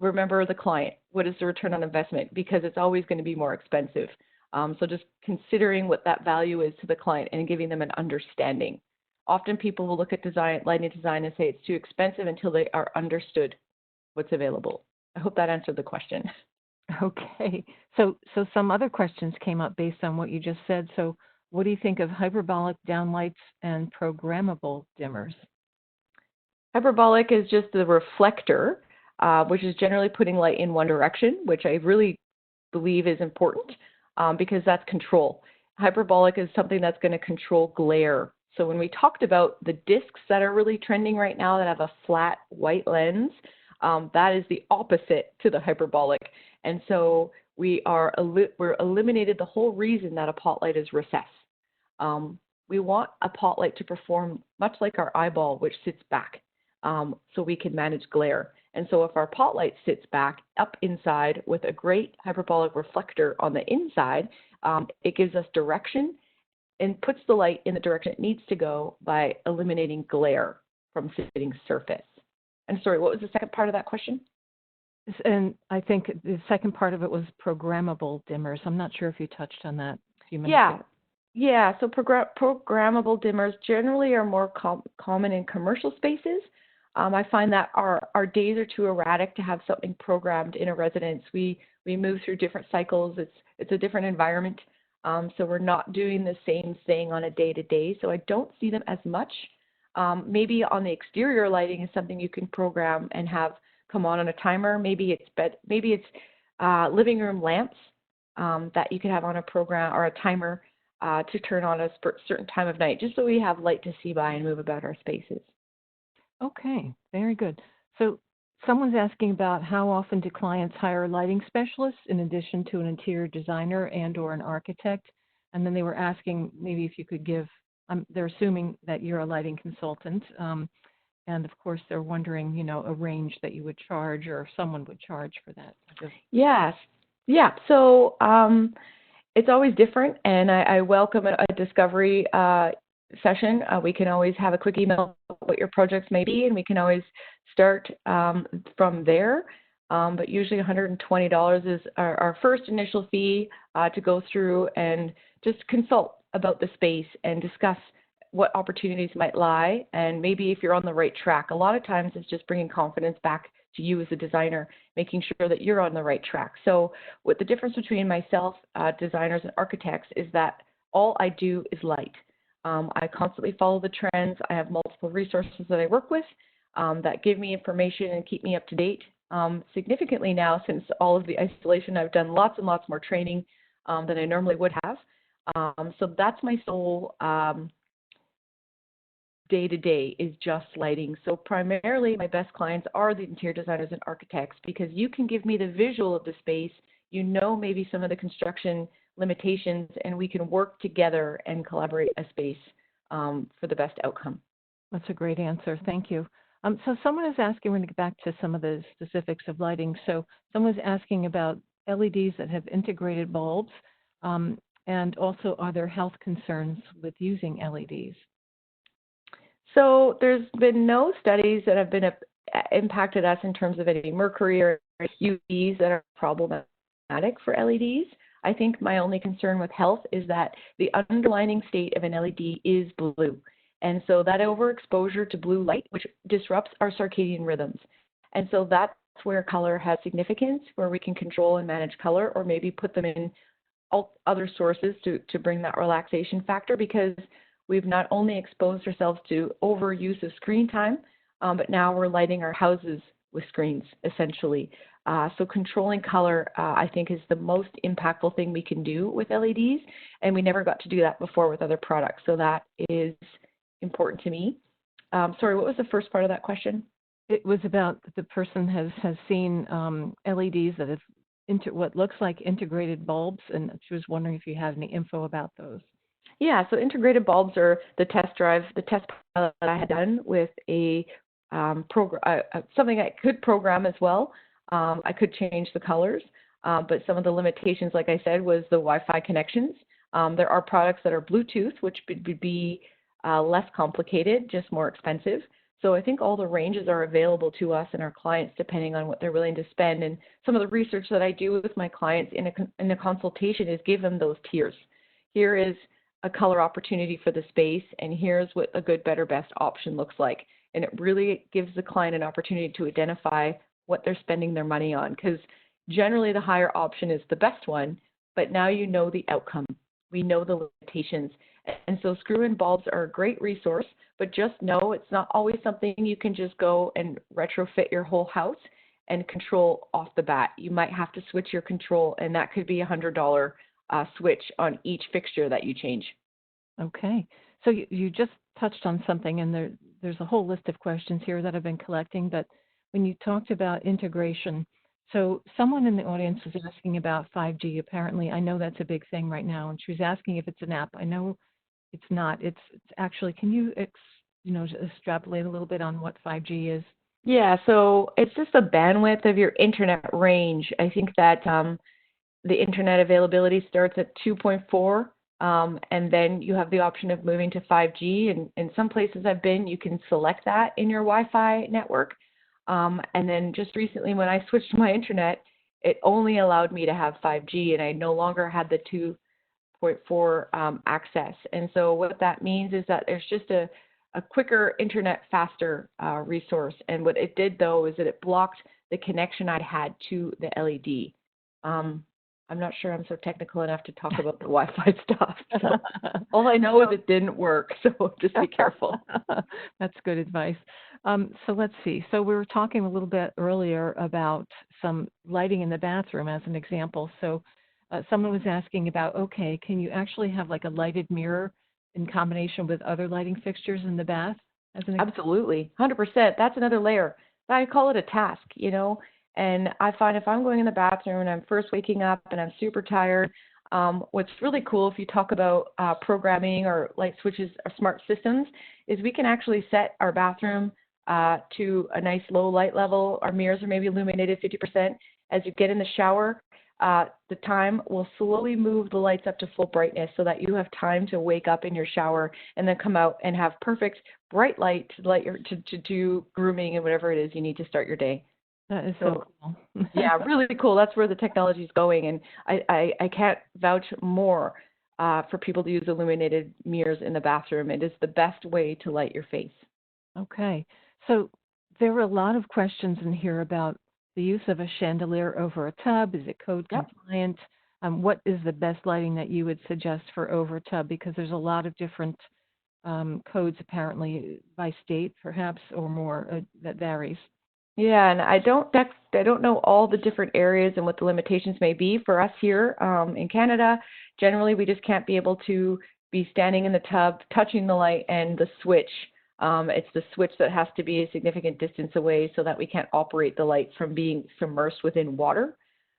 S2: remember the client. What is the return on investment? Because it's always going to be more expensive. So just considering what that value is to the client and giving them an understanding. Often people will look at lighting design and say it's too expensive until they are understood what's available. I hope that answered the question.
S1: Okay. So some other questions came up based on what you just said. So what do you think of hyperbolic downlights and programmable dimmers?
S2: Hyperbolic is just the reflector, which is generally putting light in one direction, which I really believe is important because that's control. Hyperbolic is something that's going to control glare. So when we talked about the discs that are really trending right now that have a flat white lens, that is the opposite to the hyperbolic. And so we're eliminated the whole reason that a pot light is recessed. We want a pot light to perform much like our eyeball, which sits back, so we can manage glare. And so if our pot light sits back up inside with a great hyperbolic reflector on the inside, it gives us direction and puts the light in the direction it needs to go by eliminating glare from sitting surface. And sorry, what was the second part of that question?
S1: And I think the second part of it was programmable dimmers. I'm not sure if you touched on that a few minutes ago.
S2: Yeah. So programmable dimmers generally are more common in commercial spaces. I find that our days are too erratic to have something programmed in a residence. We move through different cycles. It's a different environment. So we're not doing the same thing on a day-to-day. So I don't see them as much. Maybe on the exterior lighting is something you can program and have come on a timer. Maybe it's living room lamps that you can have on a program or a timer to turn on a certain time of night, just so we have light to see by and move about our spaces.
S1: Okay, very good. So someone's asking about how often do clients hire lighting specialists in addition to an interior designer and or an architect? And then they were asking maybe if you could give, they're assuming that you're a lighting consultant. And of course, they're wondering, a range that you would charge or someone would charge for that.
S2: Yes. Yeah. So it's always different. And I welcome a discovery session. We can always have a quick email what your projects may be, and we can always start from there. But usually $120 is our first initial fee to go through and just consult about the space and discuss what opportunities might lie, and maybe if you're on the right track. A lot of times it's just bringing confidence back to you as a designer, making sure that you're on the right track. So what the difference between myself, designers and architects is that all I do is light. I constantly follow the trends. I have multiple resources that I work with that give me information and keep me up to date. Significantly now, since all of the isolation, I've done lots and lots more training than I normally would have. So that's my sole day-to-day is just lighting. So primarily my best clients are the interior designers and architects, because you can give me the visual of the space, maybe some of the construction limitations, and we can work together and collaborate a space for the best outcome.
S1: That's a great answer. Thank you. So someone is asking, we're going to get back to some of the specifics of lighting. So someone's asking about LEDs that have integrated bulbs, um, and also are there health concerns with using LEDs?
S2: So there's been no studies that have been impacted us in terms of any mercury or UVs that are problematic for LEDs. I think my only concern with health is that the underlying state of an LED is blue. And so that overexposure to blue light, which disrupts our circadian rhythms. And so that's where color has significance, where we can control and manage color, or maybe put them in other sources to bring that relaxation factor, because we've not only exposed ourselves to overuse of screen time, but now we're lighting our houses with screens, essentially. So controlling color, I think, is the most impactful thing we can do with LEDs, and we never got to do that before with other products. So that is important to me. Sorry, what was the first part of that question?
S1: It was about the person has seen LEDs that have what looks like integrated bulbs, and she was wondering if you had any info about those.
S2: Yeah, so integrated bulbs are the test pilot that I had done with a something I could program as well. I could change the colors, but some of the limitations, like I said, was the Wi-Fi connections. There are products that are Bluetooth, which would be less complicated, just more expensive. So I think all the ranges are available to us and our clients depending on what they're willing to spend. And some of the research that I do with my clients in a consultation is give them those tiers. Here is a color opportunity for the space, and here's what a good, better, best option looks like. And it really gives the client an opportunity to identify what they're spending their money on, because generally the higher option is the best one, but now you know the outcome. We know the limitations. And so screw-in bulbs are a great resource, but just know it's not always something you can just go and retrofit your whole house and control off the bat. You might have to switch your control, and that could be $100 switch on each fixture that you change.
S1: Okay. So you just touched on something, and there's a whole list of questions here that I've been collecting, but when you talked about integration, so someone in the audience was asking about 5G. Apparently, I know that's a big thing right now, and she was asking if it's an app. I know it's not. It's actually, can you extrapolate a little bit on what 5G is?
S2: Yeah, so it's just the bandwidth of your internet range. I think that the internet availability starts at 2.4, and then you have the option of moving to 5G. And in some places I've been, you can select that in your Wi-Fi network. And then just recently when I switched to my internet, it only allowed me to have 5G, and I no longer had the 2.4 access. And so what that means is that there's just a quicker internet, faster resource. And what it did, though, is that it blocked the connection I had to the LED. I'm not sure I'm so technical enough to talk about the Wi-Fi stuff. So all I know is it didn't work, so just be careful.
S1: That's good advice. So let's see. So we were talking a little bit earlier about some lighting in the bathroom as an example. So someone was asking about, okay, can you actually have like a lighted mirror in combination with other lighting fixtures in the bath? As an
S2: Absolutely, 100%. That's another layer. I call it a task, And I find if I'm going in the bathroom and I'm first waking up and I'm super tired, what's really cool if you talk about programming or light switches or smart systems is we can actually set our bathroom to a nice low light level. Our mirrors are maybe illuminated 50%. As you get in the shower, the time will slowly move the lights up to full brightness so that you have time to wake up in your shower and then come out and have perfect bright light to do grooming and whatever it is you need to start your day.
S1: That is so cool.
S2: Yeah, really cool. That's where the technology is going, and I can't vouch more for people to use illuminated mirrors in the bathroom. It is the best way to light your face.
S1: Okay. So there were a lot of questions in here about the use of a chandelier over a tub. Is it code compliant? What is the best lighting that you would suggest for over a tub? Because there's a lot of different codes apparently by state, perhaps, or more that varies.
S2: Yeah, and I don't know all the different areas and what the limitations may be for us here in Canada. Generally, we just can't be able to be standing in the tub, touching the light and the switch. It's the switch that has to be a significant distance away so that we can't operate the light from being submersed within water.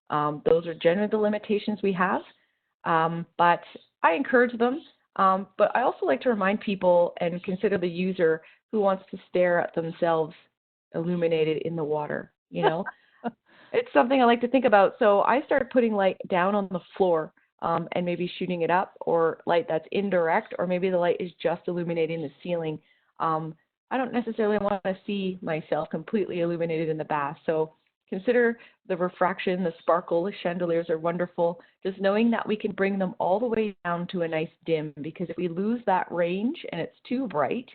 S2: Those are generally the limitations we have, but I encourage them. But I also like to remind people and consider the user who wants to stare at themselves illuminated in the water, you know? It's something I like to think about. So I started putting light down on the floor and maybe shooting it up, or light that's indirect, or maybe the light is just illuminating the ceiling. I don't necessarily want to see myself completely illuminated in the bath. So consider the refraction, the sparkle. The chandeliers are wonderful. Just knowing that we can bring them all the way down to a nice dim, because if we lose that range and it's too bright,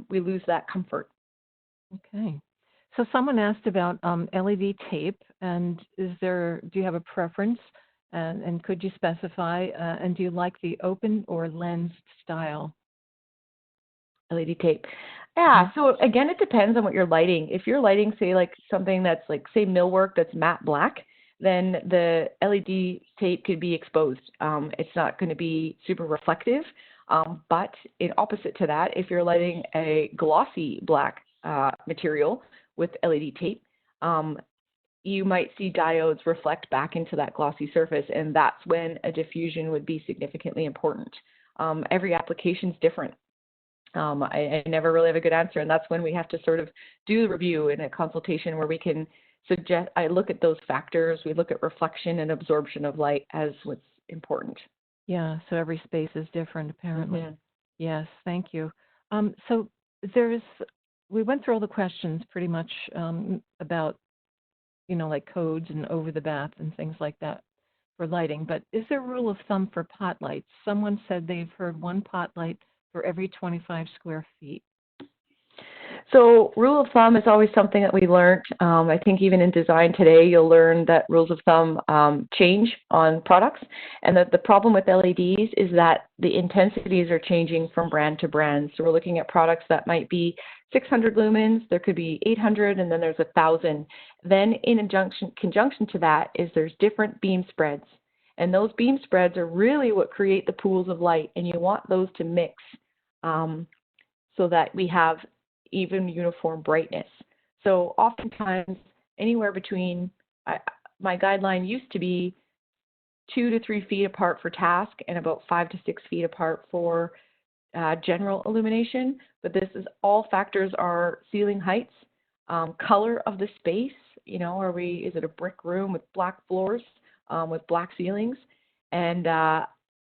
S2: we lose that comfort.
S1: Okay. So someone asked about LED tape, and do you have a preference? And could you specify? And do you like the open or lensed style?
S2: LED tape. Yeah, so again, it depends on what you're lighting. If you're lighting, say, like something that's like, say, millwork that's matte black, then the LED tape could be exposed. It's not going to be super reflective. But in opposite to that, if you're lighting a glossy black material with LED tape, you might see diodes reflect back into that glossy surface, and that's when a diffusion would be significantly important. Every application is different. I never really have a good answer, and that's when we have to sort of do the review in a consultation where we can suggest, I look at those factors, we look at reflection and absorption of light as what's important.
S1: Yeah, so every space is different, apparently.
S2: Mm-hmm.
S1: Yes, thank you. So we went through all the questions pretty much about, like codes and over the bath and things like that for lighting. But is there a rule of thumb for pot lights? Someone said they've heard one pot light for every 25 square feet.
S2: So rule of thumb is always something that we learned. I think even in design today, you'll learn that rules of thumb change on products. And that the problem with LEDs is that the intensities are changing from brand to brand. So we're looking at products that might be 600 lumens, there could be 800, and then there's 1,000. Then in conjunction to that is there's different beam spreads. And those beam spreads are really what create the pools of light, and you want those to mix so that we have even uniform brightness. So oftentimes, anywhere between, my guideline used to be 2 to 3 feet apart for task and about 5 to 6 feet apart for general illumination. But this is all factors are ceiling heights, color of the space. Is it a brick room with black floors, with black ceilings? And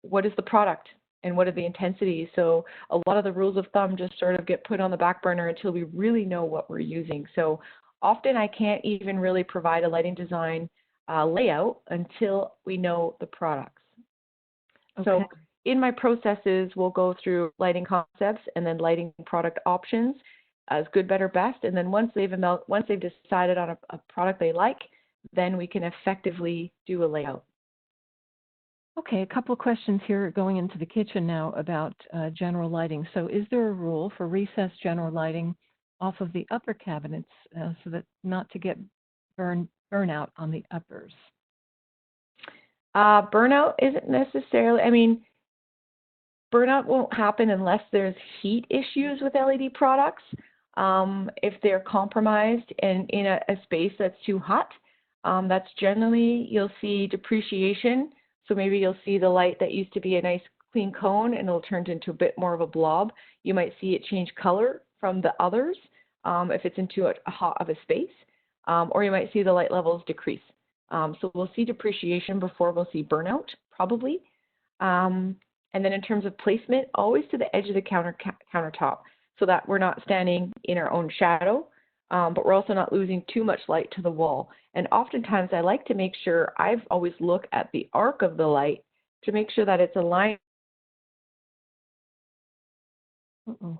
S2: what is the product? And what are the intensities? So a lot of the rules of thumb just sort of get put on the back burner until we really know what we're using. So often I can't even really provide a lighting design layout until we know the products. Okay. So in my processes, we'll go through lighting concepts and then lighting product options as good, better, best. And then once they've decided on a product they like, then we can effectively do a layout.
S1: Okay, a couple of questions here going into the kitchen now about general lighting. So is there a rule for recessed general lighting off of the upper cabinets so that not to get burnout on the uppers?
S2: Burnout isn't necessarily, burnout won't happen unless there's heat issues with LED products. If they're compromised and in a space that's too hot, that's generally, you'll see depreciation. So maybe you'll see the light that used to be a nice clean cone and it'll turn into a bit more of a blob. You might see it change color from the others if it's into a hot of a space, or you might see the light levels decrease. So we'll see depreciation before we'll see burnout, probably. And then in terms of placement, always to the edge of the countertop so that we're not standing in our own shadow, but we're also not losing too much light to the wall. And oftentimes I like to make sure I've always look at the arc of the light to make sure that it's aligned.
S1: Uh-oh.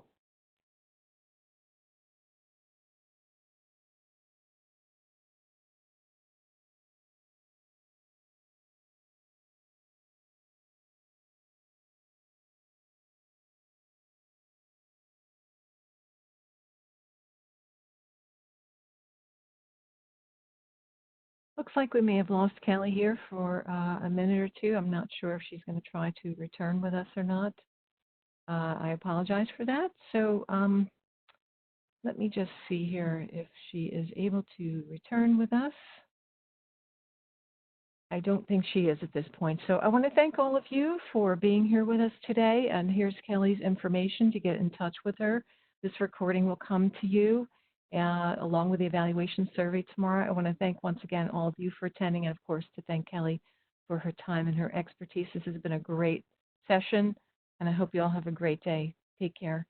S1: Looks like we may have lost Kelly here for a minute or two. I'm not sure if she's going to try to return with us or not. I apologize for that. So let me just see here if she is able to return with us. I don't think she is at this point. So I want to thank all of you for being here with us today. And here's Kelly's information to get in touch with her. This recording will come to you along with the evaluation survey tomorrow. I want to thank once again all of you for attending, and of course to thank Kelly for her time and her expertise. This has been a great session, and I hope you all have a great day. Take care.